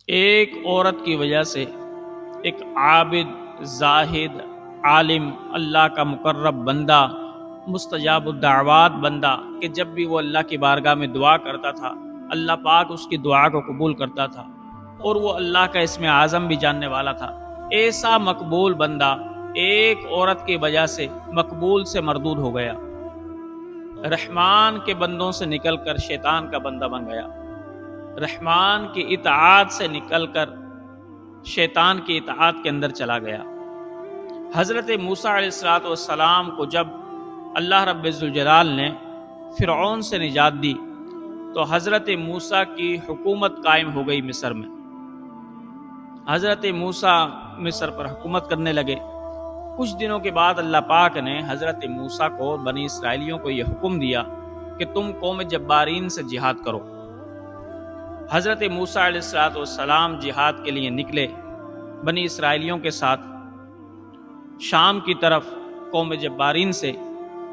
ایک عورت کی وجہ سے ایک عابد، زاہد، عالم، اللہ کا مقرب بندہ، مستجاب الدعوات بندہ، کہ جب بھی وہ اللہ کی بارگاہ میں دعا کرتا تھا اللہ پاک اس کی دعا کو قبول کرتا تھا، اور وہ اللہ کا اسم اعظم بھی جاننے والا تھا۔ ایسا مقبول بندہ ایک عورت کی وجہ سے مقبول سے مردود ہو گیا، رحمان کے بندوں سے نکل کر شیطان کا بندہ بن گیا، رحمان کی اطاعت سے نکل کر شیطان کی اطاعت کے اندر چلا گیا۔ حضرت موسیٰ علیہ السلام کو جب اللہ رب الجلال نے فرعون سے نجات دی تو حضرت موسیٰ کی حکومت قائم ہو گئی مصر میں۔ حضرت موسیٰ مصر پر حکومت کرنے لگے۔ کچھ دنوں کے بعد اللہ پاک نے حضرت موسیٰ کو، بنی اسرائیلیوں کو یہ حکم دیا کہ تم قوم جبارین سے جہاد کرو۔ حضرت موسیٰ علیہ السلام جہاد کے لیے نکلے بنی اسرائیلیوں کے ساتھ شام کی طرف قوم جبارین سے۔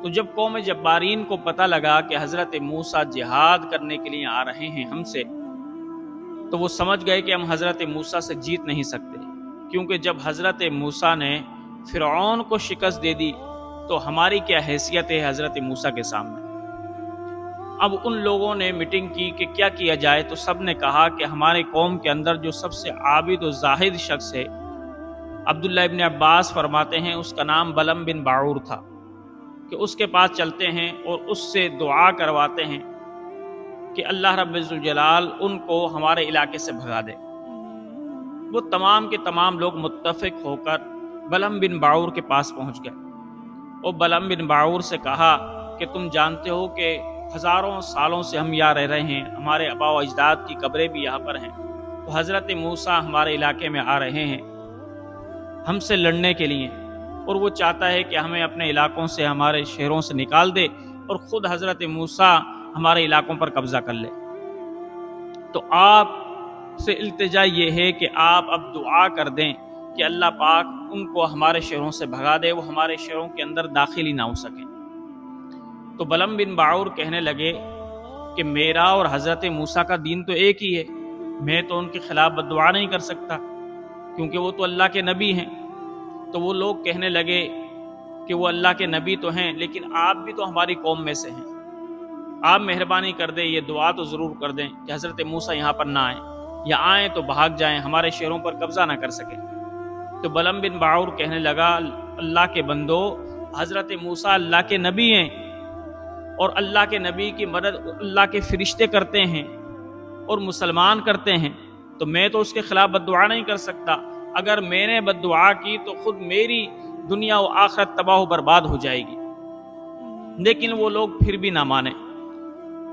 تو جب قوم جبارین کو پتہ لگا کہ حضرت موسیٰ جہاد کرنے کے لیے آ رہے ہیں ہم سے، تو وہ سمجھ گئے کہ ہم حضرت موسیٰ سے جیت نہیں سکتے، کیونکہ جب حضرت موسیٰ نے فرعون کو شکست دے دی تو ہماری کیا حیثیت ہے حضرت موسیٰ کے سامنے۔ اب ان لوگوں نے میٹنگ کی کہ کیا کیا جائے، تو سب نے کہا کہ ہمارے قوم کے اندر جو سب سے عابد و زاہد شخص ہے، عبداللہ ابن عباس فرماتے ہیں اس کا نام بلم بن باعور تھا، کہ اس کے پاس چلتے ہیں اور اس سے دعا کرواتے ہیں کہ اللہ رب الجلال ان کو ہمارے علاقے سے بھگا دے۔ وہ تمام کے تمام لوگ متفق ہو کر بلم بن باعور کے پاس پہنچ گئے اور بلم بن باعور سے کہا کہ تم جانتے ہو کہ ہزاروں سالوں سے ہم یہاں رہ رہے ہیں، ہمارے آبا و اجداد کی قبریں بھی یہاں پر ہیں، تو حضرت موسیٰ ہمارے علاقے میں آ رہے ہیں ہم سے لڑنے کے لیے، اور وہ چاہتا ہے کہ ہمیں اپنے علاقوں سے، ہمارے شہروں سے نکال دے اور خود حضرت موسیٰ ہمارے علاقوں پر قبضہ کر لے۔ تو آپ سے التجا یہ ہے کہ آپ اب دعا کر دیں کہ اللہ پاک ان کو ہمارے شہروں سے بھگا دے، وہ ہمارے شہروں کے اندر داخل ہی نہ ہو سکیں۔ تو بلم بن باعور کہنے لگے کہ میرا اور حضرت موسیٰ کا دین تو ایک ہی ہے، میں تو ان کے خلاف بد دعا نہیں کر سکتا کیونکہ وہ تو اللہ کے نبی ہیں۔ تو وہ لوگ کہنے لگے کہ وہ اللہ کے نبی تو ہیں، لیکن آپ بھی تو ہماری قوم میں سے ہیں، آپ مہربانی کر دیں، یہ دعا تو ضرور کر دیں کہ حضرت موسیٰ یہاں پر نہ آئیں، یا آئیں تو بھاگ جائیں، ہمارے شہروں پر قبضہ نہ کر سکیں۔ تو بلم بن باعور کہنے لگا اللہ کے بندو، حضرت موسیٰ اللہ کے نبی ہیں، اور اللہ کے نبی کی مدد اللہ کے فرشتے کرتے ہیں اور مسلمان کرتے ہیں، تو میں تو اس کے خلاف بد دعا نہیں کر سکتا۔ اگر میں نے بد دعا کی تو خود میری دنیا و آخرت تباہ و برباد ہو جائے گی۔ لیکن وہ لوگ پھر بھی نہ مانے،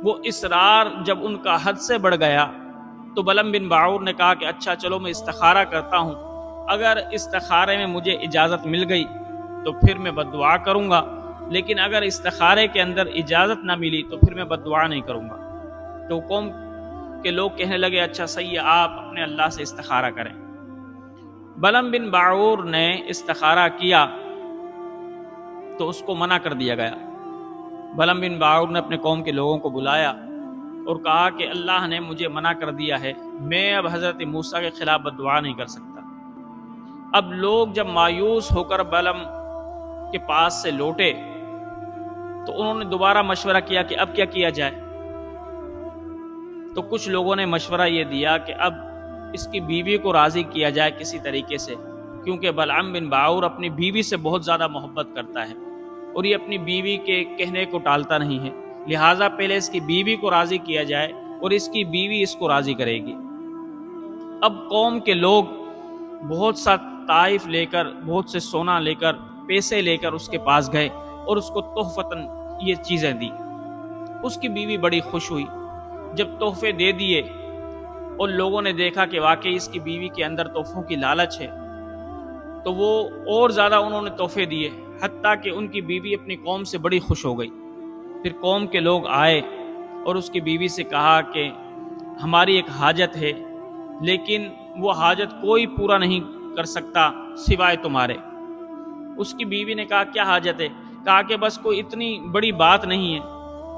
وہ اصرار جب ان کا حد سے بڑھ گیا تو بلم بن باعور نے کہا کہ اچھا چلو میں استخارہ کرتا ہوں، اگر استخارے میں مجھے اجازت مل گئی تو پھر میں بد دعا کروں گا، لیکن اگر استخارے کے اندر اجازت نہ ملی تو پھر میں بد دعا نہیں کروں گا۔ تو قوم کے لوگ کہنے لگے اچھا صحیح ہے، آپ اپنے اللہ سے استخارہ کریں۔ بلم بن باعور نے استخارہ کیا تو اس کو منع کر دیا گیا۔ بلم بن باعور نے اپنے قوم کے لوگوں کو بلایا اور کہا کہ اللہ نے مجھے منع کر دیا ہے، میں اب حضرت موسیٰ کے خلاف بد دعا نہیں کر سکتا۔ اب لوگ جب مایوس ہو کر بلم کے پاس سے لوٹے تو انہوں نے دوبارہ مشورہ کیا کہ اب کیا کیا جائے۔ تو کچھ لوگوں نے مشورہ یہ دیا کہ اب اس کی بیوی کو راضی کیا جائے کسی طریقے سے، کیونکہ بلعم بن باعور اپنی بیوی سے بہت زیادہ محبت کرتا ہے اور یہ اپنی بیوی کے کہنے کو ٹالتا نہیں ہے، لہٰذا پہلے اس کی بیوی کو راضی کیا جائے اور اس کی بیوی اس کو راضی کرے گی۔ اب قوم کے لوگ بہت سا تحائف لے کر، بہت سے سونا لے کر، پیسے لے کر اس کے پاس گئے اور اس کو تحفتاً یہ چیزیں دی۔ اس کی بیوی بڑی خوش ہوئی جب تحفے دے دیے اور لوگوں نے دیکھا کہ واقعی اس کی بیوی کے اندر تحفوں کی لالچ ہے، تو وہ اور زیادہ انہوں نے تحفے دیے، حتیٰ کہ ان کی بیوی اپنی قوم سے بڑی خوش ہو گئی۔ پھر قوم کے لوگ آئے اور اس کی بیوی سے کہا کہ ہماری ایک حاجت ہے، لیکن وہ حاجت کوئی پورا نہیں کر سکتا سوائے تمہارے۔ اس کی بیوی نے کہا کیا حاجت ہے؟ کہا کہ بس کوئی اتنی بڑی بات نہیں ہے،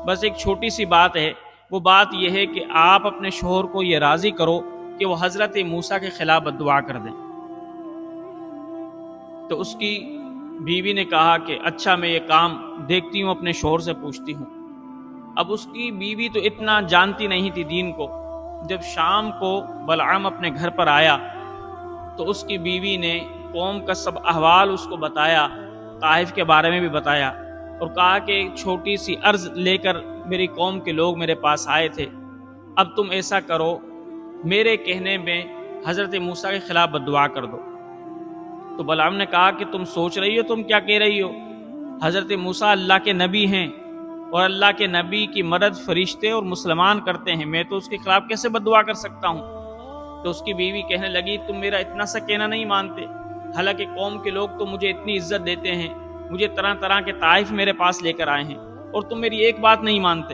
بس ایک چھوٹی سی بات ہے، وہ بات یہ ہے کہ آپ اپنے شوہر کو یہ راضی کرو کہ وہ حضرت موسیٰ کے خلاف بد دعا کر دیں۔ تو اس کی بیوی نے کہا کہ اچھا میں یہ کام دیکھتی ہوں، اپنے شوہر سے پوچھتی ہوں۔ اب اس کی بیوی تو اتنا جانتی نہیں تھی دین کو۔ جب شام کو بلعام اپنے گھر پر آیا تو اس کی بیوی نے قوم کا سب احوال اس کو بتایا، طائف کے بارے میں بھی بتایا، اور کہا کہ ایک چھوٹی سی عرض لے کر میری قوم کے لوگ میرے پاس آئے تھے، اب تم ایسا کرو، میرے کہنے میں حضرت موسیٰ کے خلاف بد دعا کر دو۔ تو بلعام نے کہا کہ تم سوچ رہی ہو تم کیا کہہ رہی ہو؟ حضرت موسیٰ اللہ کے نبی ہیں، اور اللہ کے نبی کی مدد فرشتے اور مسلمان کرتے ہیں، میں تو اس کے خلاف کیسے بد دعا کر سکتا ہوں؟ تو اس کی بیوی کہنے لگی تم میرا اتنا سا کہنا نہیں مانتے، حالانکہ قوم کے لوگ تو مجھے اتنی عزت دیتے ہیں، مجھے طرح طرح کے طائف میرے پاس لے کر آئے ہیں، اور تم میری ایک بات نہیں مانتے۔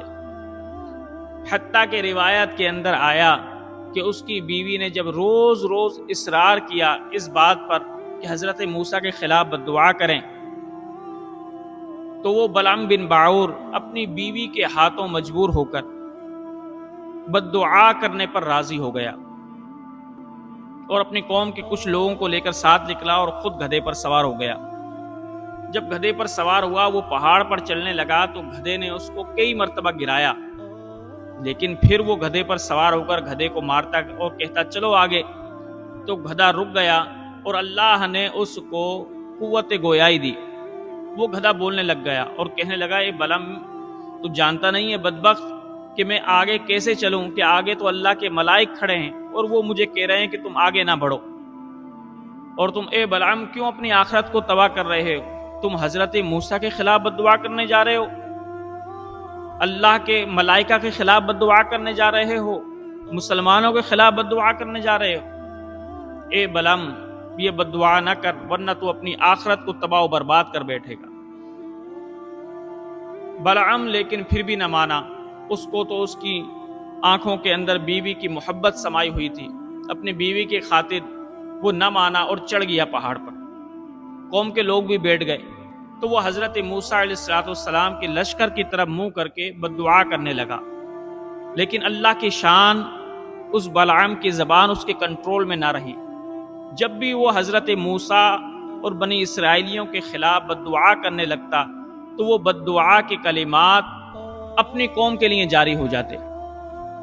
حتیٰ کہ روایت کے اندر آیا کہ اس کی بیوی نے جب روز روز اصرار کیا اس بات پر کہ حضرت موسیٰ کے خلاف بد دعا کریں، تو وہ بلعام بن باعور اپنی بیوی کے ہاتھوں مجبور ہو کر بد دعا کرنے پر راضی ہو گیا، اور اپنی قوم کے کچھ لوگوں کو لے کر ساتھ نکلا اور خود گدھے پر سوار ہو گیا۔ جب گدھے پر سوار ہوا وہ پہاڑ پر چلنے لگا تو گدھے نے اس کو کئی مرتبہ گرایا، لیکن پھر وہ گدھے پر سوار ہو کر گدھے کو مارتا اور کہتا چلو آگے، تو گدھا رک گیا اور اللہ نے اس کو قوت گویائی دی۔ وہ گدھا بولنے لگ گیا اور کہنے لگا اے بلعام، تو جانتا نہیں ہے بدبخت کہ میں آگے کیسے چلوں، کہ آگے تو اللہ کے ملائک کھڑے ہیں اور وہ مجھے کہہ رہے ہیں کہ تم آگے نہ بڑھو، اور تم اے بلعام کیوں اپنی آخرت کو تباہ کر رہے ہو؟ تم حضرت موسیٰ کے خلاف بد دعا کرنے جا رہے ہو، اللہ کے ملائکہ کے خلاف بد دعا کرنے جا رہے ہو، مسلمانوں کے خلاف بد دعا کرنے جا رہے ہو۔ اے بلعام یہ بد دعا نہ کر، ورنہ تو اپنی آخرت کو تباہ و برباد کر بیٹھے گا۔ بلعام لیکن پھر بھی نہ مانا، اس کو تو اس کی آنکھوں کے اندر بیوی کی محبت سمائی ہوئی تھی، اپنی بیوی کی خاطر وہ نہ مانا اور چڑھ گیا پہاڑ پر۔ قوم کے لوگ بھی بیٹھ گئے تو وہ حضرت موسیٰ علیہ السلام کے لشکر کی طرف منہ کر کے بد دعا کرنے لگا، لیکن اللہ کی شان اس بلعام کی زبان اس کے کنٹرول میں نہ رہی۔ جب بھی وہ حضرت موسیٰ اور بنی اسرائیلیوں کے خلاف بد دعا کرنے لگتا تو وہ بد دعا کے کلمات اپنی قوم کے لیے جاری ہو جاتے۔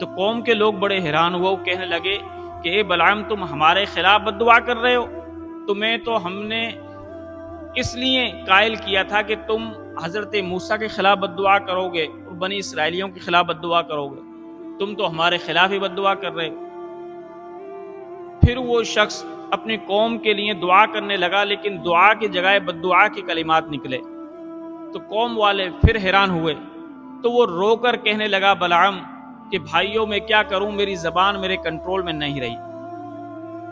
تو قوم کے لوگ بڑے حیران ہوئے، وہ کہنے لگے کہ اے بلعام تم ہمارے خلاف بد دعا کر رہے ہو، تمہیں تو ہم نے اس لیے قائل کیا تھا کہ تم حضرت موسیٰ کے خلاف بد دعا کرو گے اور بنی اسرائیلیوں کے خلاف بد دعا کرو گے، تم تو ہمارے خلاف ہی بد دعا کر رہے ہو۔ پھر وہ شخص اپنی قوم کے لیے دعا کرنے لگا، لیکن دعا کی جگہ بد دعا کے کلمات نکلے۔ تو قوم والے پھر حیران ہوئے، تو وہ رو کر کہنے لگا بلعام کہ بھائیوں میں کیا کروں، میری زبان میرے کنٹرول میں نہیں رہی،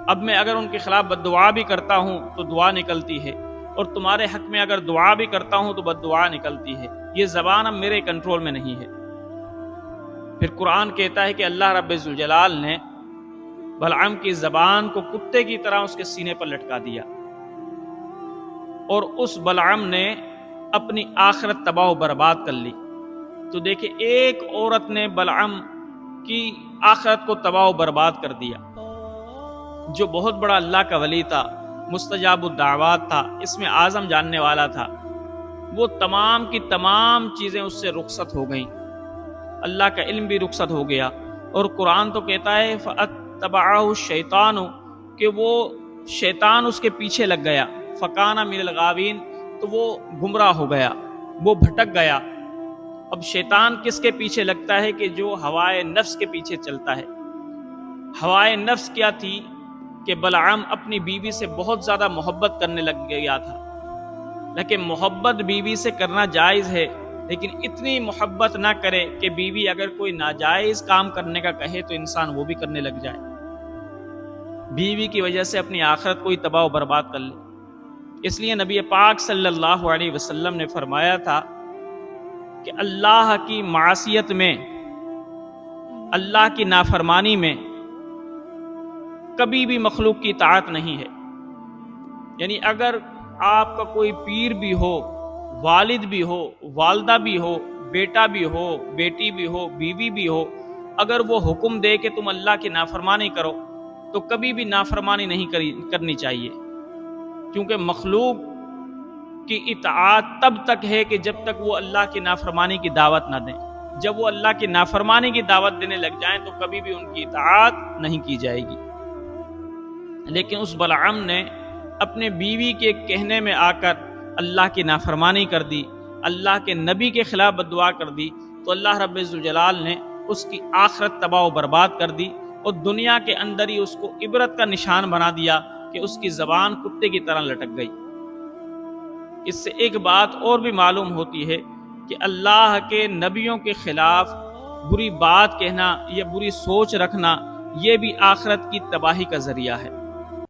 اب میں اگر ان کے خلاف بد دعا بھی کرتا ہوں تو دعا نکلتی ہے، اور تمہارے حق میں اگر دعا بھی کرتا ہوں تو بد دعا نکلتی ہے، یہ زبان اب میرے کنٹرول میں نہیں ہے۔ پھر قرآن کہتا ہے کہ اللہ رب ذوالجلال نے بلعام کی زبان کو کتے کی طرح اس کے سینے پر لٹکا دیا، اور اس بلعام نے اپنی آخرت تباہ و برباد کر لی۔ تو دیکھیں ایک عورت نے بلعام کی آخرت کو تباہ و برباد کر دیا، جو بہت بڑا اللہ کا ولی تھا، مستجاب الدعوات تھا، اس میں اعظم جاننے والا تھا، وہ تمام کی تمام چیزیں اس سے رخصت ہو گئیں، اللہ کا علم بھی رخصت ہو گیا۔ اور قرآن تو کہتا ہے فَأَتَّبَعَهُ الشَّيْطَانُ کہ وہ شیطان اس کے پیچھے لگ گیا، فَكَانَ مِنَ الْغَاوِينَ تو وہ گمراہ ہو گیا، وہ بھٹک گیا۔ اب شیطان کس کے پیچھے لگتا ہے؟ کہ جو ہوائے نفس کے پیچھے چلتا ہے۔ ہوائے نفس کیا تھی؟ کہ بلعام اپنی بیوی سے بہت زیادہ محبت کرنے لگ گیا تھا، لیکن محبت بیوی سے کرنا جائز ہے، لیکن اتنی محبت نہ کرے کہ بیوی اگر کوئی ناجائز کام کرنے کا کہے تو انسان وہ بھی کرنے لگ جائے، بیوی کی وجہ سے اپنی آخرت کو ہی تباہ و برباد کر لے۔ اس لیے نبی پاک صلی اللہ علیہ وسلم نے فرمایا تھا کہ اللہ کی معصیت میں، اللہ کی نافرمانی میں کبھی بھی مخلوق کی اطاعت نہیں ہے۔ یعنی اگر آپ کا کوئی پیر بھی ہو، والد بھی ہو، والدہ بھی ہو، بیٹا بھی ہو، بیٹی بھی ہو، بیوی بھی ہو، اگر وہ حکم دے کہ تم اللہ کی نافرمانی کرو تو کبھی بھی نافرمانی نہیں کرنی چاہیے، کیونکہ مخلوق کی اطاعت تب تک ہے کہ جب تک وہ اللہ کی نافرمانی کی دعوت نہ دیں۔ جب وہ اللہ کی نافرمانی کی دعوت دینے لگ جائیں تو کبھی بھی ان کی اطاعت نہیں کی جائے گی۔ لیکن اس بلعام نے اپنے بیوی کے کہنے میں آ کر اللہ کی نافرمانی کر دی، اللہ کے نبی کے خلاف بددعا کر دی، تو اللہ رب الجلال نے اس کی آخرت تباہ و برباد کر دی، اور دنیا کے اندر ہی اس کو عبرت کا نشان بنا دیا کہ اس کی زبان کتے کی طرح لٹک گئی۔ اس سے ایک بات اور بھی معلوم ہوتی ہے کہ اللہ کے نبیوں کے خلاف بری بات کہنا یا بری سوچ رکھنا یہ بھی آخرت کی تباہی کا ذریعہ ہے۔